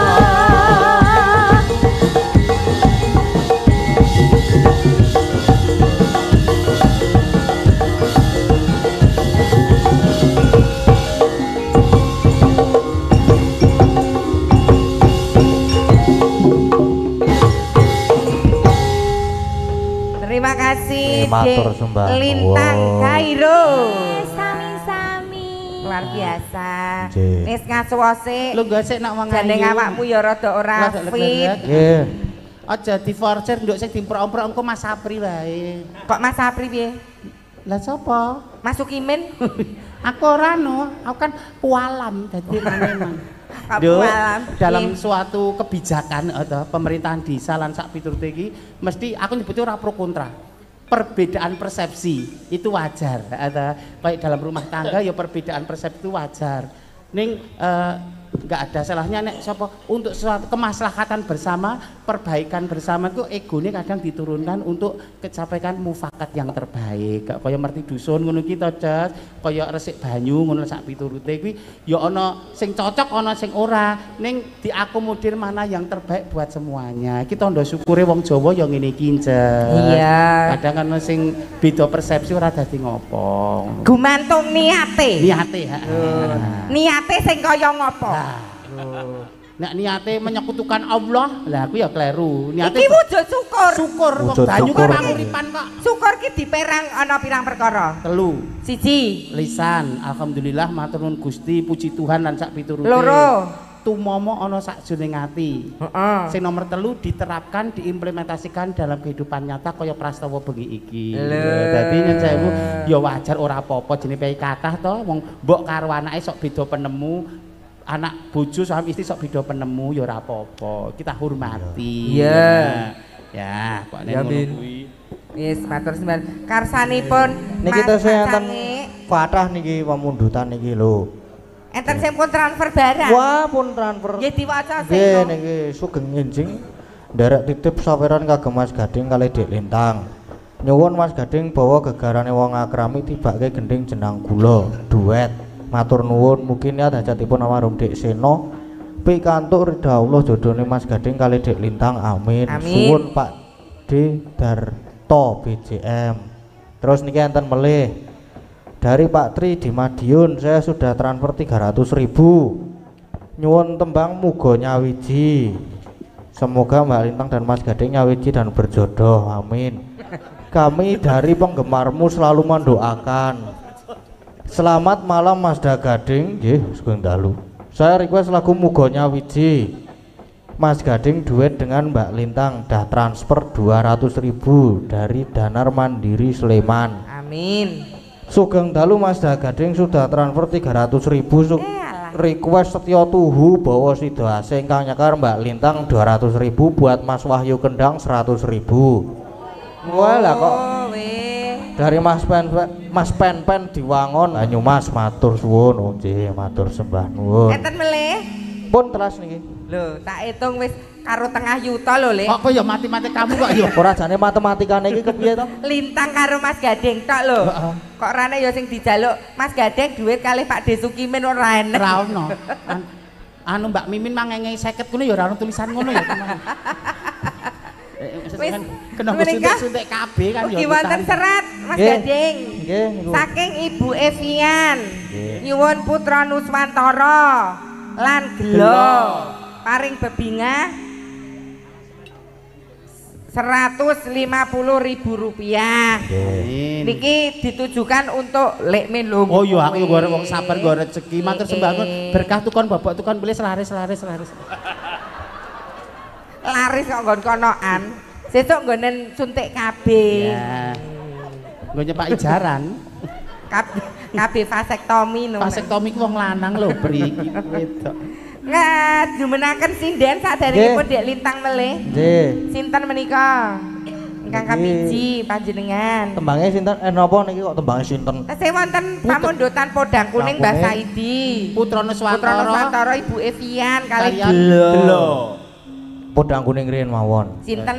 Terima kasih Matur Dek sembah Lintang nuwun. Kairo. sami-sami Luar biasa. Nggih. Wis ngasuwose. Lu gosek nak wong Jane ayu. awakmu ya rada ora Rada fit. leg-leg. Nggih. Aja diforcer nduk sing dimprok-prok engko Mas Sapri wae. Kok Mas Sapri piye? Lah sapa? Mas Sukimin? Aku ora no, aku kan pualam dadi memang. Kok Nduk, pualam? dalam Nggih. suatu kebijakan atau pemerintahan desa lan sak piturute iki mesti aku nyebutnya ora pro kontra. Perbedaan persepsi itu wajar. Ada baik dalam rumah tangga ya perbedaan persepsi itu wajar. Ning nggak ada salahnya nek sapa untuk suatu kemaslahatan bersama, perbaikan bersama itu egone kadang diturunkan untuk kecapaian mufakat yang terbaik. Kaya merti dusun ngono ki to, Ces. Kaya resik banyu ngono sak piturute kuwi ya ana sing cocok ana sing ora. Ning diakomodir mana yang terbaik buat semuanya. Iki tandha syukure wong Jawa ya ngene iki, Ces. Iya. Kadang kan sing beda persepsi ora dadi ngopo. Gumantung niate. Niate, heeh. Niate sing kaya ngopo? Nek niate menyekutukan Allah, lah aku ya kleru. Niate Iki wujud syukur. syukur wong Wujud banyu syukur. kan panguripan kok. Syukur ki diperang ana pirang perkara. 3. Siji, Lisan, alhamdulillah matur nuwun Gusti, puji Tuhan lan sak piturute. loro. Tumomo ana sakjroning ati. Heeh. Sing nomor 3 diterapkan, diimplementasikan dalam kehidupan nyata kaya prastawa bengi iki. Lho. Dadi nyun sewu ya wajar ora apa-apa jenenge pei kathah to wong mbok karo anake sok beda penemu. Anak bojo suami istri sok beda penemu ya ora apa-apa. Kita hormati. Iya. Ya, kok nek Ya, ngono Min. kuwi. Wis matur sembah. Karsanipun Niki Mas tesih enten Macange, Fatah niki pemundutan niki lho. enten sing pun transfer barang. Wah pun transfer. Nggih diwaca Nggih sing. niki sugeng nginjing nderek titip saweran kagem Mas Gading kalih Dek Lintang. Nyuwun Mas Gading bawa gegarane wong akrami tibake gending jenang gula duet. Matur nuwun mugi niat hajatipun almarhum Dek Seno pikantuk ridha Allah jodone Mas Gading kalih Dek Lintang amin. Amin. Suwun Pak D Darto BJM. Terus niki enten melih dari Pak Tri di Madiun saya sudah transfer 300.000. Nyuwun tembang muga nyawiji. Semoga Mbak Lintang dan Mas Gading nyawiji dan berjodoh. Amin. Kami dari penggemarmu selalu mendoakan. Selamat malam Mas Gading. Nggih, sugeng dalu. Saya request lagu muga nyawiji. Mas Gading duet dengan Mbak Lintang dah transfer 200.000 dari Danar Mandiri Sleman. Amin. Sugeng dalu Mas Gading sudah transfer 300.000 Alah. request Setyo Tuhu bawa Sido Ase ingkang nyekar Mbak Lintang 200.000 buat Mas Wahyu Kendang 100.000. Walah kok Oh, weh. dari Mas Pen Diwangon Banyumas matur suwun. Oh nggih matur sembah nuwun. Enten melih. Pun telas niki. Lho, tak hitung wis karo tengah yuta lho, Lek. Kok ya mati-mati kamu kok ya. Ora jane matematikane iki kepiye to? Lintang karo Mas Gadeng tok lho. Kok rane ya sing dijaluk Mas Gadeng duit kalih Pak De Sukimin ora enek. Ora ono. Anu Mbak Mimin mangengi 50 ngono ya ora ono tulisan ngono ya. Wis kena suntik kabeh kan ya. Ugi wonten serat Mas Gading. Nggih niku. Saking Ibu Evian. Nyuwun putra Nuswantara lan gelo paring bebingah Rp150.000. Niki ditujukan untuk Lek Min lho. Oh iya aku gore wong sabar go rezeki matur sembah berkah tukon bapak tukon beli selaris. Laris kok nggon konoan. Sesuk nggonen suntik KB. Ya. Nggo nyepak ijaran. KB vasektomi no. Vasektomi ku wong lanang lho, Bri. Iki wedok. Nah, jumenaken sinden saderengipun Dek Lintang melih. Nggih. Sinten menika? Ingkang kapiji panjenengan. Tembangnya sinten? Napa niki kok tembangnya sinten? Tasih wonten pamundutan podang kuning Mbah Saidi. Putra Nuswantara Ibu Evian kali Gelo. Podang kuning riyen mawon. sinten?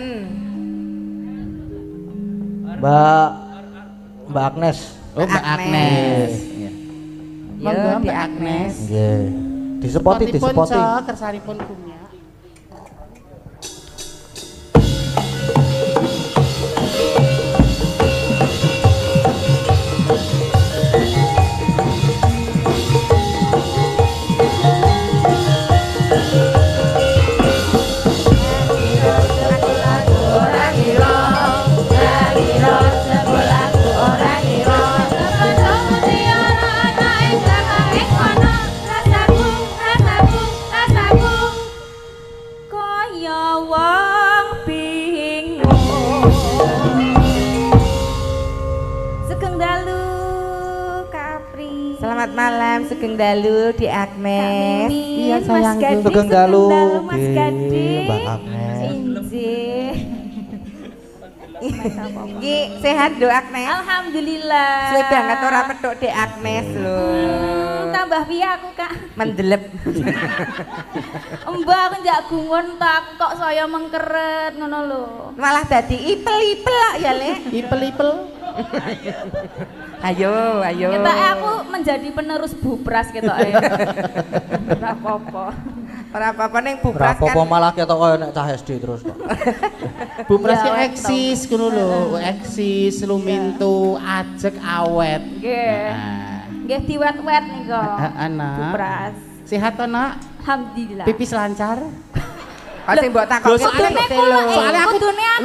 Mbak Agnes. Oh Mbak Agnes. Monggo Yo, Mbak Agnes. Nggih. Disepoti. Kersanipun punya. Selamat malam Sugeng Dalu di Agnes. Iya sayang, Sugeng Dalu. Mas Nggih, Gading. Mbak Agnes. Injih. Iki sehat do Agnes. Alhamdulillah. Suwe banget ora petuk Dek Agnes lho. Tambah piye aku, Kak? Mendelep. Mbak aku njak gungun tak kok saya mengkeret ngono lho. Malah dadi ipel-ipel ya, Lek. Ipel-ipel. Ayo. Kita aku menjadi penerus Bupras ketoke. Ora apa-apa. Ora apa-apa ning Bupras kan. Apa malah ketok koyo nek cah SD terus kok. Bupras ki Ya, eksis ngono lho, eksis lumintu ajeg awet. Nggih. Nggih diwet-wet nika. Anak. Bupras. Sehat to, Nak? Alhamdulillah. Pipis lancar? Kok sing mbok takoki soalnya soalnya aku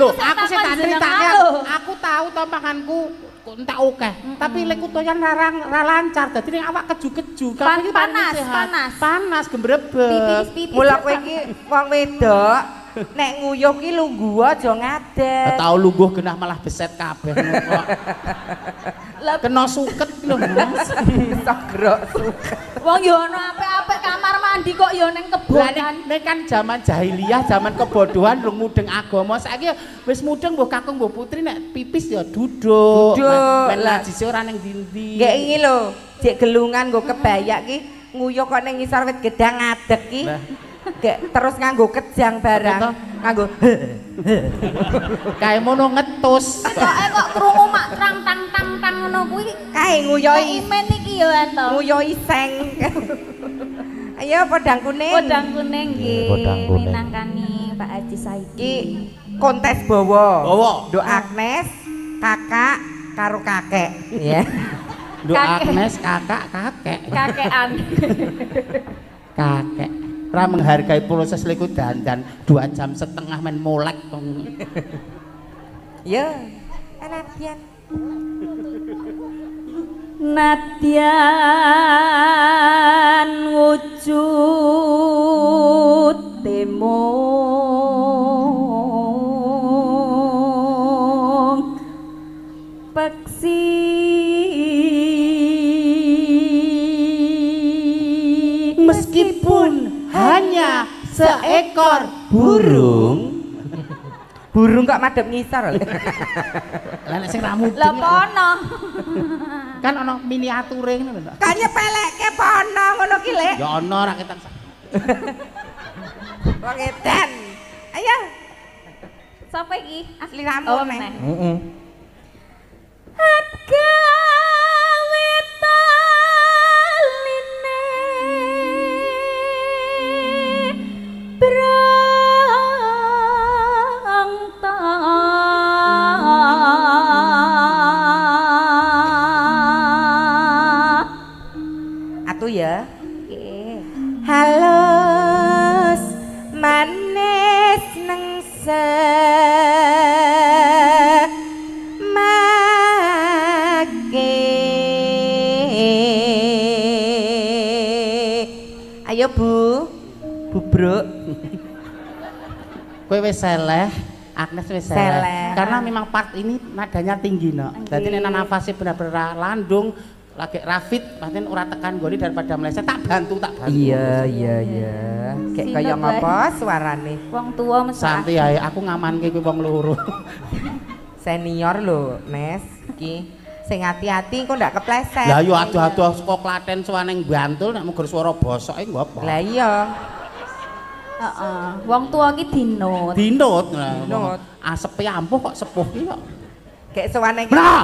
aku sing tak critake aku tahu to manganku entak akeh tapi lek kutoyan ra lancar dadi ning awak keju-keju kabeh iki panas gembrebek mula kowe iki wong wedok nek nguyuh ki lungguh aja ngadeg tau lungguh genah malah beset kabeh kok kena suket lho Mas segrok suket wong yo ono apik-apik kamar mandi kok yo ning kebonan nek kan zaman jahiliyah zaman kebodohan lu mudeng agama saiki wis mudeng mbuh kakung mbuh putri nek pipis ya duduk men najise ora ning ndi-ndi nggih iki lho jek gelungan nggo kebaya ki nguyuh kok ning ngisor wit gedang ngadeg ki gek terus nganggo kejang barang nganggo kae mono ngetus kok krungu mak trang tang tang tang ngono kuwi kae nguyuhi men iki yo to nguyuhi seng ayo podang kuning nggih minangkani Pak Haji Saidi iki kontes bawa Nduk Agnes kakak karo kakek ya Nduk Agnes kakak kakekan kakek ora menghargai proses liku dandan 2,5 jam men molek ya Nadyan wujud temong peksi meskipun hanya seekor burung kok madhep ngisor lho lah nek sing ra mudeng lha kono kan ana miniature ngono lho kan nyepelekke pono ngono ki Lek ya ana rakitan wong edan ya. Sapa iki? Asli ramu Oh, neh. meneh. Heeh. Gawe taline Atuh ya. Halus manis nengse ayo Bu, bubruk. Kowe wis seleh, Agnes wis seleh. Seleh. Karena memang part ini nadanya tinggi, no. Jadi nek nafasnya benar-benar landung, lagi rafit, pancen ora tekan goni daripada meleset. Tak bantu. Iya. Kayak Sinten kaya bae. ngapa suarane? Wong tua mesti Santai ae, aku ngamanke kowe wong loro. Senior lho, Nes. Iki sing hati-hati kok ndak kepleset. Lah yo aduh-aduh saka Klaten suwaneng Bantul nek mung suara bosoke nggo apa? Lah iya. Heeh. Wong tua ki dinut. Dinut. Dinut. Asepe ampuh kok sepuh ki kok. Kayak suwane Nah!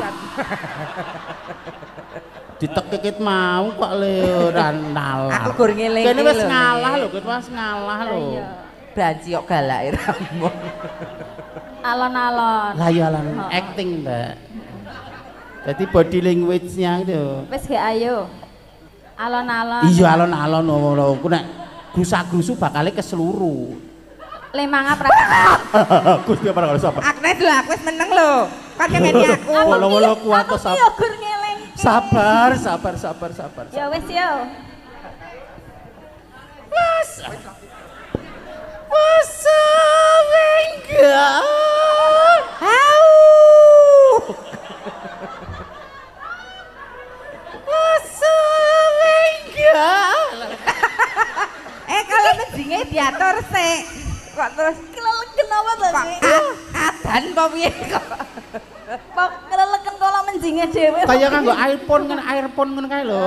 Ditekikit mau kok le ora nalar. Aku gur ngeling. Kene wis ngalah lho, kowe wis ngalah lho. Iya. Banci kok galake ramu. Alon-alon. Lah iya lan acting, Mbak. Jadi body language-nya itu. Wis ge ayo. Alon-alon. Iya alon-alon ngono. Ku nek grusak-grusu bakale keseluru. Lemanga praktek. Gusti apa kalau sapa? Agnes lho, aku wis meneng lho. Kan ngene aku. Wolo-wolo kuat Aku to ki yo gur ngeleng. sabar. Ya wis yo. Wasawengga. Wasawengga. Kalau menjinge diatur sik. Kok terus Keleleken apa to kok ki? adan kok piye kok. Kok keleleken kala menjinge dhewe. Kayak nganggo earphone ngono kae lho.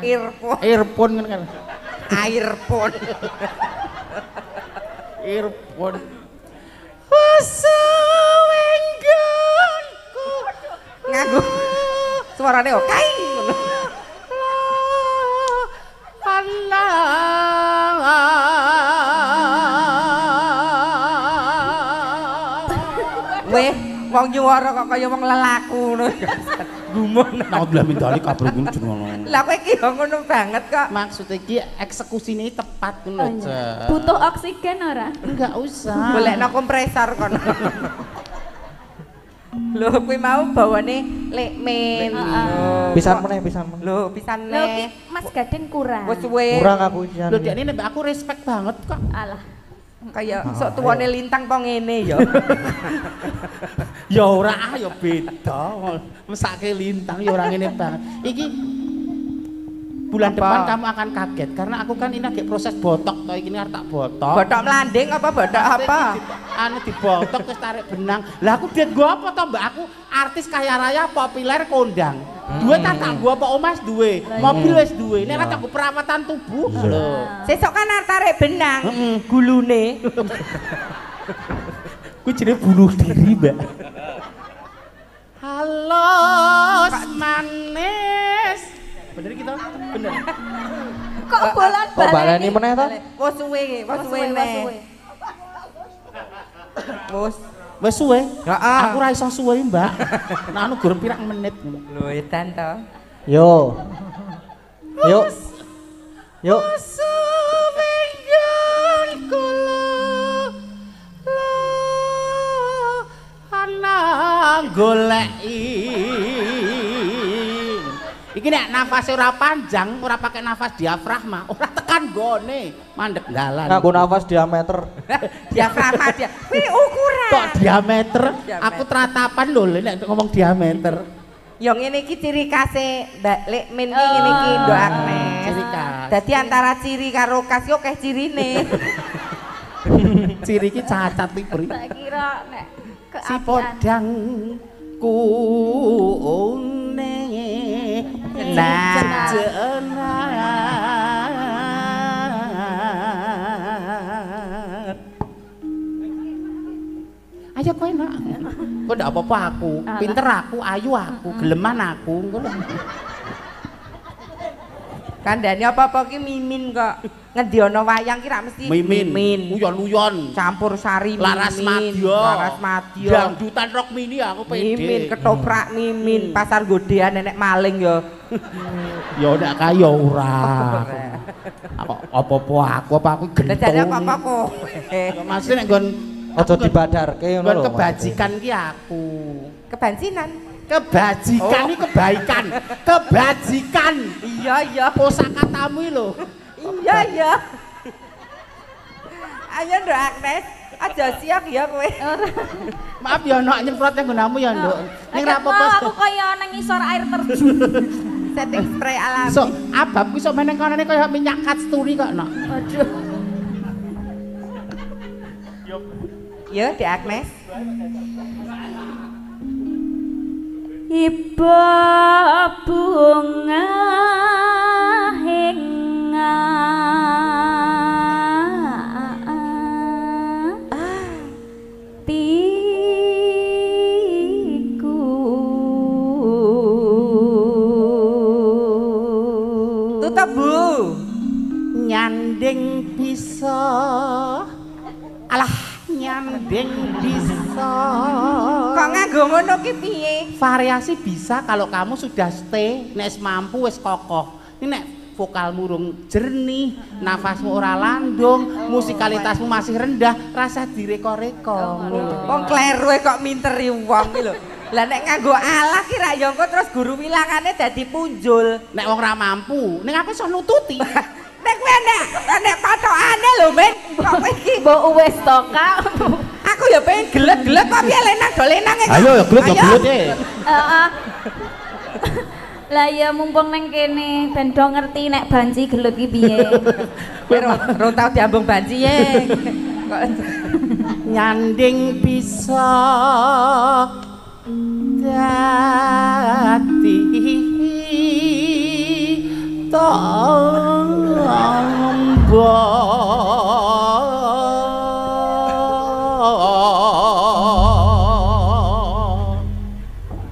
Earphone. Earphone ngono kae. Earphone. Earphone. Wasawengganku. Nganggo suarane kok kaing ngono. Weh, wong nyuwara kok kaya wong lelaku ngono. Gumun. Nah, bilang minta kabur ngono. Lah kowe iki yo ngono banget kok. Maksudnya iki eksekusinya tepat ngono, Cek. Butuh oksigen ora? Enggak usah. Golekno kompresor kono. Lho kuwi mau bawane lekmen. Pisan meneh. Lho pisan Lho ki neh. Mas Gaden kurang. Wis suwe. Kurang aku pisan. Lho dia ini aku respect banget kok. Alah. Kaya sok tuwane lintang kok ngene ya. Ya ora ya beda. Mesake lintang ya ora ngene banget. Iki bulan Apa? depan kamu akan kaget karena aku kan ini lagi proses botok toh iki arep tak botok. Botok melanding apa botok apa? Anu dibotok terus tarik benang. Lah aku duit gua apa toh Mbak? Aku artis kaya raya populer kondang. Duit tak gua apa omas duwe. Mobil wis duwe. Nek tak perawatan tubuh lho. Sesuk kan arep tarik benang. Gulune. Kuwi jenenge bunuh diri, Mbak. Halo, manis. Bener kita? Bener. Kok bolan Kok baleni meneh to? Wes suwe neh. Wes. Wes suwe? Heeh. Aku ra iso suwe, Mbak. Nah anu gur pirang menit. Lho edan to. Yo. Yuk. Yuk. Goleki. Iki nek nafase ora panjang, ora pakai nafas diafragma, ora tekan gone, mandek dalan. Nganggo nafas diameter. Diafragma dia. Kuwi ukuran. Kok diameter? Diameter. Aku teratapan lho nek ngomong diameter. Ya ngene iki ciri khase Mbak Lekmin iki ngene iki Nduk Agnes. Ciri khas. Dadi antara ciri karo khas yo akeh cirine. Ciri iki cacat iki beri. Tak kira nek Si keapian. podang kune Nah. jenat apa enak. Kok ndak apa-apa aku, pinter aku, ayu aku, geleman aku, ngono. Kandhane apa-apa ki mimin kok. Ngendi ana wayang ki ra mesti mimin. Uyon-uyon. Campur sari mimin. Laras madya. Dangdutan rock mini aku pede. Mimin ketoprak mimin, pasar godean nenek maling ya. Ya ndak kaya ora. Apa-apa aku gentung. Dadi apa-apa kok. Maksud nek nggon aja dibadarke ngono lho. Kebajikan ki aku. Kebansinan. Kebajikan iki kebaikan. Kebajikan. Iya. Kosakatamu lho. Iya. Ayo Nduk Agnes, aja siap ya kowe. Maaf ya Nduk nyemprot yang gunamu ya Nduk. Ning ra apa-apa. Aku kaya nang ngisor air terjun. Setting spray alami. So, abab ku sok meneng kanane kaya minyak kasturi kok Nduk. Aduh. Yo, Dek Agnes. Iba bunga henga tiku Tutup Bu. Nyanding bisa. Alah, nyanding bisa. Kok nganggo ngono ki piye? Variasi bisa kalau kamu sudah stay, nek mampu wis kokoh. Ini nek vokalmu rung jernih, nafasmu ora landung, musikalitasmu masih rendah, rasa direko-reko. Wong kleru kok minteri wong iki lho. Lah nek nganggo alah ki ra yo engko terus guru wilangane dadi punjul. Nek wong ora mampu, ning aku iso nututi. Nek kowe nek patokane lho men, kok kowe iki mbok wis to Kak. aku ya pengen gelet-gelet kok piye lenang do lenang e. Ayo ya gelet ya gelet e. Heeh. Lah ya mumpung nang kene ben do ngerti nek banci gelut ki piye. Kowe ora tau diambung banci ye. Kok Nyanding bisa dadi tombo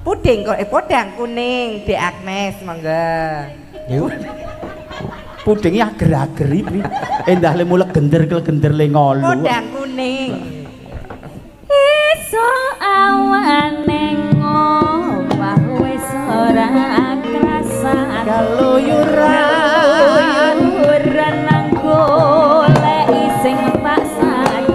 puding kok podang kuning Dek Agnes mangga. Yuk. pudingnya ager-ageri pri endah le mulek gender-gender le ngolu. Podang kuning. Iso awane ngomah wis ora krasa kaluyuran nang golek sing tak sayang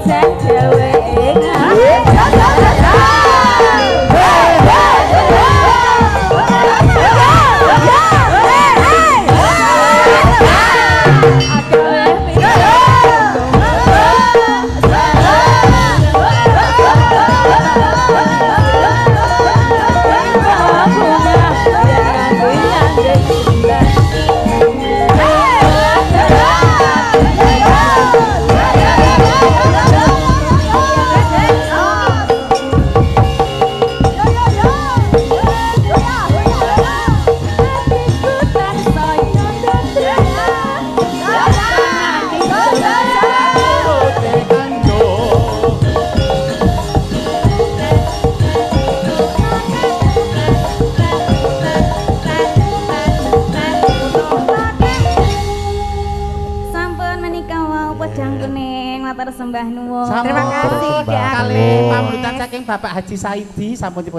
jan dheweke sembah nuwun. Terima kasih kali pamulutan saking Bapak Haji Saidi sampun